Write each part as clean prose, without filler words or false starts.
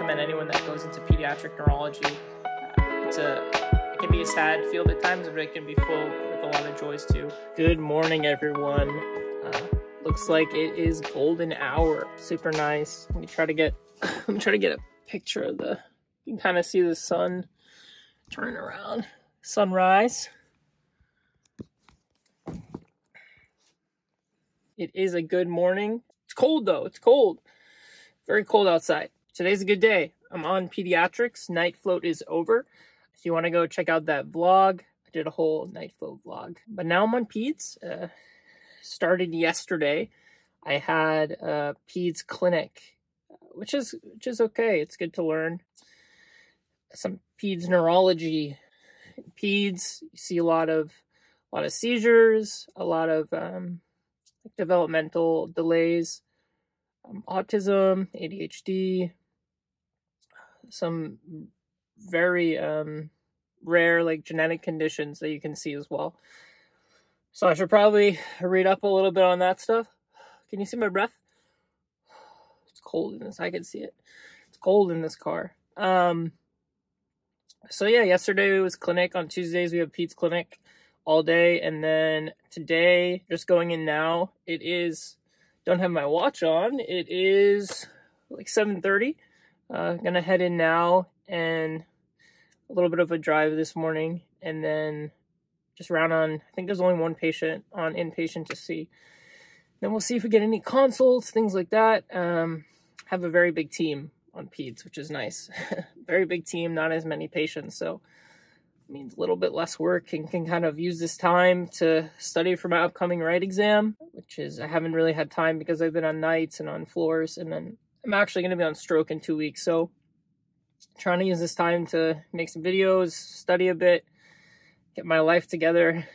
recommend anyone that goes into pediatric neurology. It can be a sad field at times, but it can be full with a lot of joys too. Good morning, everyone. Looks like it is golden hour. Super nice. Let me try to get a picture of you can kind of see the sun turn around. Sunrise. It is a good morning. It's cold though. It's cold. Very cold outside. Today's a good day. I'm on pediatrics. Night float is over. If you want to go check out that vlog, I did a whole night float vlog. But now I'm on peds. Started yesterday. I had a peds clinic, which is okay. It's good to learn some peds neurology. In peds, you see a lot of seizures, a lot of developmental delays, autism, ADHD, some very rare like genetic conditions that you can see as well. So I should probably read up a little bit on that stuff. Can you see my breath? It's cold in this. I can see it. It's cold in this car. So yeah, yesterday it was clinic. On Tuesdays we have peds clinic all day, and then today, just going in now, it is, don't have my watch on, it is like 7:30. Gonna head in now, and a little bit of a drive this morning, and then just round on, I think there's only one patient on inpatient to see. Then we'll see if we get any consults, things like that. Have a very big team on peds, which is nice. Very big team, not as many patients, so it means a little bit less work, and can kind of use this time to study for my upcoming write exam, which is, I haven't really had time because I've been on nights and on floors, and then I'm actually going to be on stroke in 2 weeks, so trying to use this time to make some videos, study a bit, get my life together,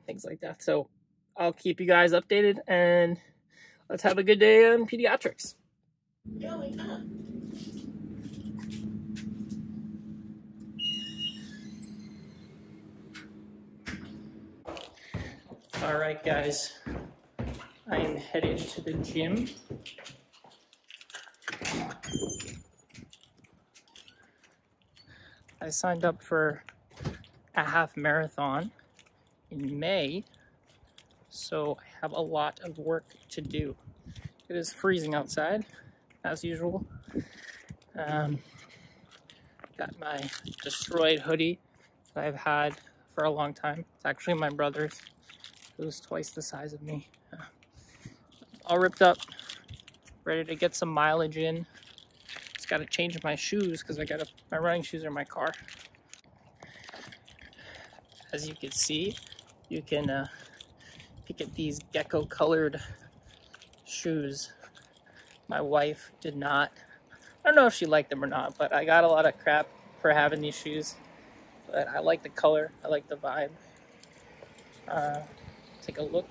things like that. So I'll keep you guys updated, and let's have a good day on pediatrics. Going up. All right, guys, I am headed to the gym. I signed up for a half marathon in May, so I have a lot of work to do. It is freezing outside, as usual. Got my destroyed hoodie that I've had for a long time. It's actually my brother's. It was twice the size of me. All ripped up, ready to get some mileage in. Just got to change my shoes because my running shoes are in my car. As you can see, you can pick at these gecko colored shoes. My wife did not. I don't know if she liked them or not, but I got a lot of crap for having these shoes. But I like the color, I like the vibe. Take a look.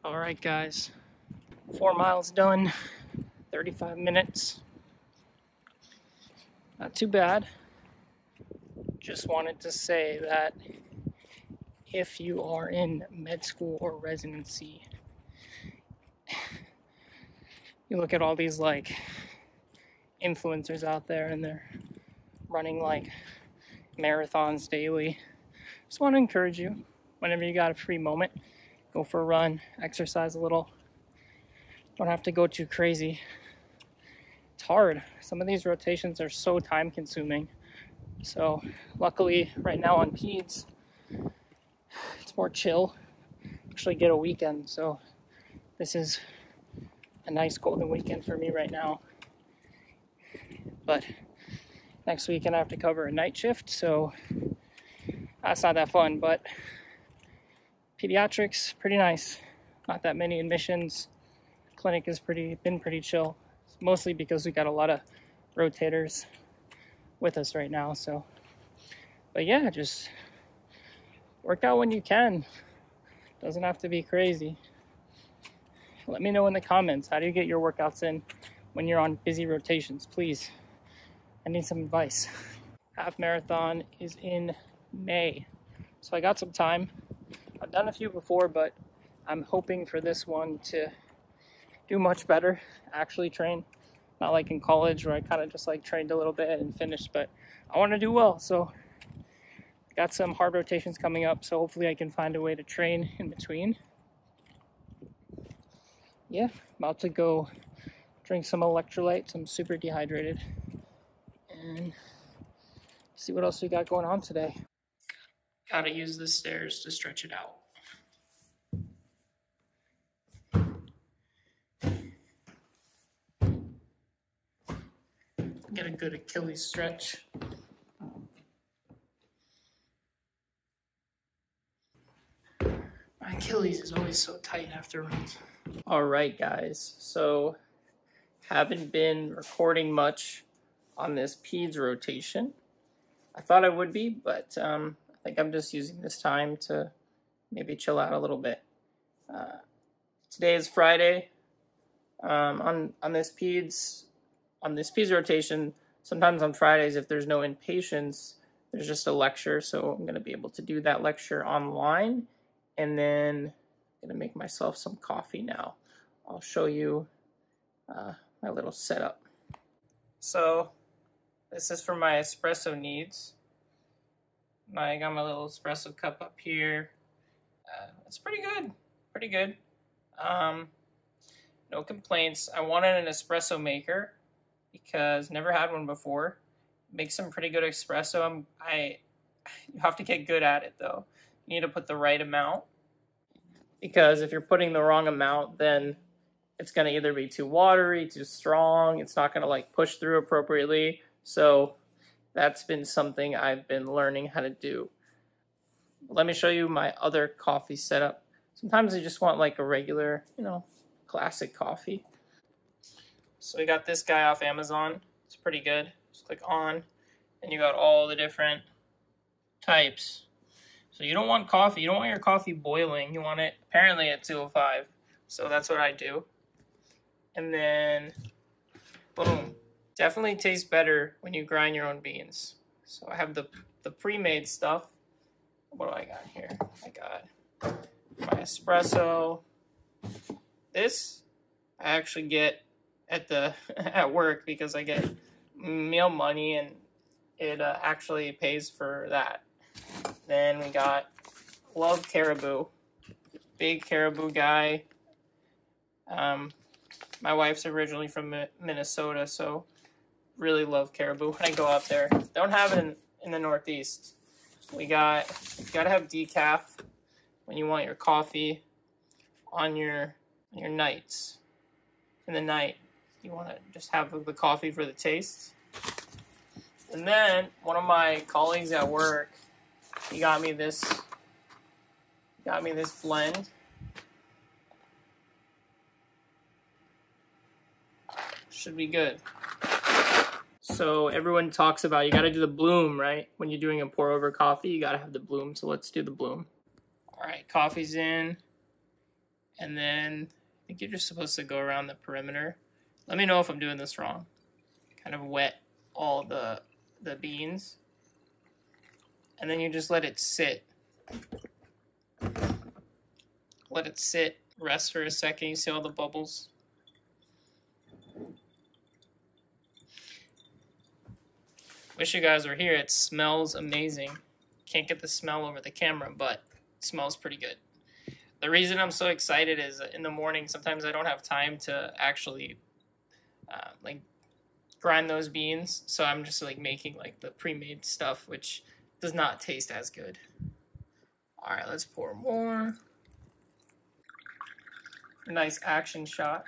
All right, guys, 4 miles done, 35 minutes. Not too bad. Just wanted to say that if you are in med school or residency, you look at all these like influencers out there, and they're running like marathons daily. Just want to encourage you, whenever you got a free moment, go for a run, exercise a little. Don't have to go too crazy. It's hard. Some of these rotations are so time consuming. So luckily right now on peds, it's more chill. Actually get a weekend, so this is a nice golden weekend for me right now. But next weekend I have to cover a night shift, so that's not that fun. But pediatrics, pretty nice. Not that many admissions. Clinic has been pretty chill. Mostly because we got a lot of rotators with us right now. So, but yeah, just work out when you can. Doesn't have to be crazy. Let me know in the comments, how do you get your workouts in when you're on busy rotations, please? I need some advice. half marathon is in May. So I got some time. I've done a few before, but I'm hoping for this one to do much better, actually train. Not like in college where I kind of just like trained a little bit and finished, but I want to do well. So got some hard rotations coming up, so hopefully I can find a way to train in between. Yeah, about to go drink some electrolytes. I'm super dehydrated. And see what else we got going on today. Gotta use the stairs to stretch it out. Get a good Achilles stretch. My Achilles is always so tight after runs. All right, guys. So haven't been recording much on this peds rotation. I thought I would be, but I think I'm just using this time to maybe chill out a little bit. Today is Friday. On this peds rotation, sometimes on Fridays, if there's no inpatients, there's just a lecture. So I'm going to be able to do that lecture online, and then I'm going to make myself some coffee now. I'll show you my little setup. So this is for my espresso needs. I got my little espresso cup up here. It's pretty good, pretty good. No complaints. I wanted an espresso maker because never had one before. Makes some pretty good espresso. You have to get good at it though. You need to put the right amount, because if you're putting the wrong amount, then it's going to either be too watery, too strong. It's not going to like push through appropriately. So that's been something I've been learning how to do. Let me show you my other coffee setup. Sometimes I just want like a regular, classic coffee. So we got this guy off Amazon. It's pretty good. Just click on, and you got all the different types. So you don't want coffee. You don't want your coffee boiling. You want it apparently at 205. So that's what I do. And then, boom. Definitely tastes better when you grind your own beans. So I have the pre-made stuff. What do I got here? I got my espresso. This I actually get at work because I get meal money, and it actually pays for that. Then we got Love Caribou. Big Caribou guy. My wife's originally from Minnesota, so really love Caribou when I go out there. Don't have it in the Northeast. You gotta have decaf when you want your coffee on your nights. In the night, you want to just have the coffee for the taste. And then one of my colleagues at work, he got me this blend. Should be good. So everyone talks about you got to do the bloom, right? When you're doing a pour over coffee, you got to have the bloom. So let's do the bloom. All right, coffee's in. And then I think you're just supposed to go around the perimeter. Let me know if I'm doing this wrong. Kind of wet all the beans. And then you just let it sit. Let it sit, rest for a second. You see all the bubbles? Wish you guys were here. It smells amazing. Can't get the smell over the camera, but it smells pretty good. The reason I'm so excited is in the morning, sometimes I don't have time to actually grind those beans. So I'm just making the pre-made stuff, which does not taste as good. All right, let's pour more. A nice action shot.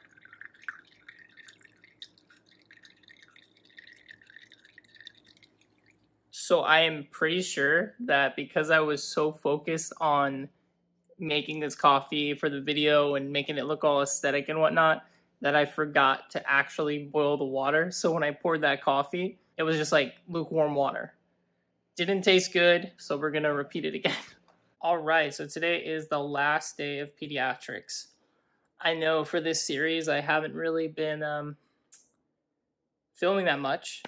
So I am pretty sure that because I was so focused on making this coffee for the video and making it look all aesthetic and whatnot, that I forgot to actually boil the water. So when I poured that coffee, it was just like lukewarm water. Didn't taste good, so we're gonna repeat it again. All right, so today is the last day of pediatrics. I know for this series, I haven't really been filming that much,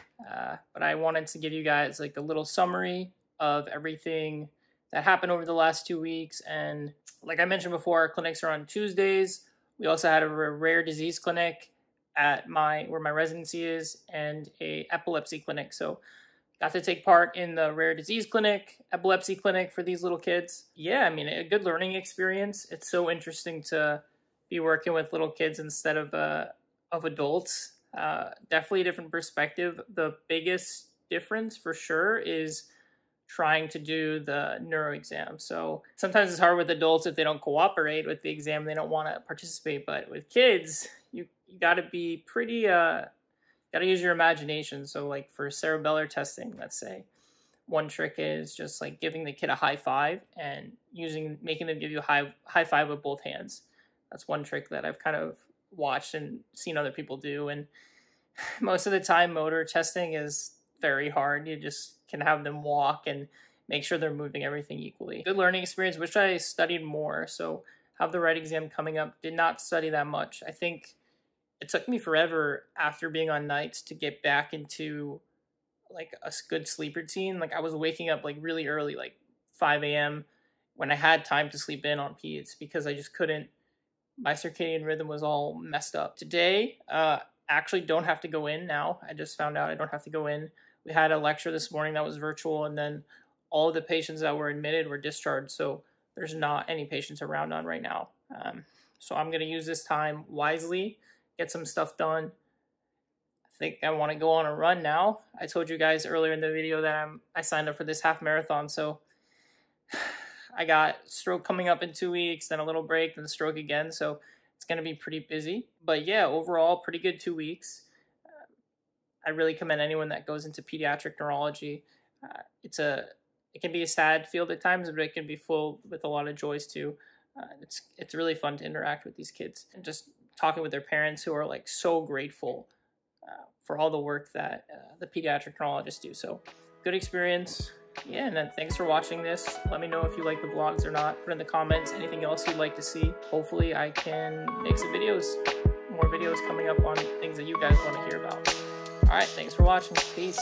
but I wanted to give you guys like a little summary of everything that happened over the last 2 weeks. And like I mentioned before, our clinics are on Tuesdays. We also had a rare disease clinic at where my residency is, and a epilepsy clinic. So got to take part in the rare disease clinic, epilepsy clinic for these little kids. Yeah, I mean, a good learning experience. It's so interesting to be working with little kids instead of adults. Definitely a different perspective. The biggest difference for sure is trying to do the neuro exam. So sometimes it's hard with adults if they don't cooperate with the exam, they don't want to participate. But with kids, you got to be pretty, got to use your imagination. So like for cerebellar testing, let's say, one trick is just like giving the kid a high five and making them give you a high five with both hands. That's one trick that I've kind of watched and seen other people do. And most of the time, motor testing is very hard. You just can have them walk and make sure they're moving everything equally. Good learning experience. Wish I studied more. So have the right exam coming up. Did not study that much. I think it took me forever after being on nights to get back into like a good sleep routine. Like I was waking up like really early, like 5 a.m. when I had time to sleep in on peds, because I just couldn't. My circadian rhythm was all messed up. Today, actually don't have to go in now. I just found out I don't have to go in. We had a lecture this morning that was virtual, and then all of the patients that were admitted were discharged. So there's not any patients around on right now. So I'm going to use this time wisely, get some stuff done. I think I want to go on a run now. I told you guys earlier in the video that I signed up for this half marathon. So I got stroke coming up in 2 weeks, then a little break, then the stroke again. So it's going to be pretty busy. But yeah, overall, pretty good 2 weeks. I really commend anyone that goes into pediatric neurology. It can be a sad field at times, but it can be full with a lot of joys too. It's really fun to interact with these kids and just talking with their parents who are like so grateful for all the work that the pediatric neurologists do. So good experience. Yeah, and then thanks for watching this. Let me know if you like the vlogs or not. Put in the comments anything else you'd like to see. Hopefully I can make some videos, more videos coming up on things that you guys want to hear about. All right, thanks for watching. Peace.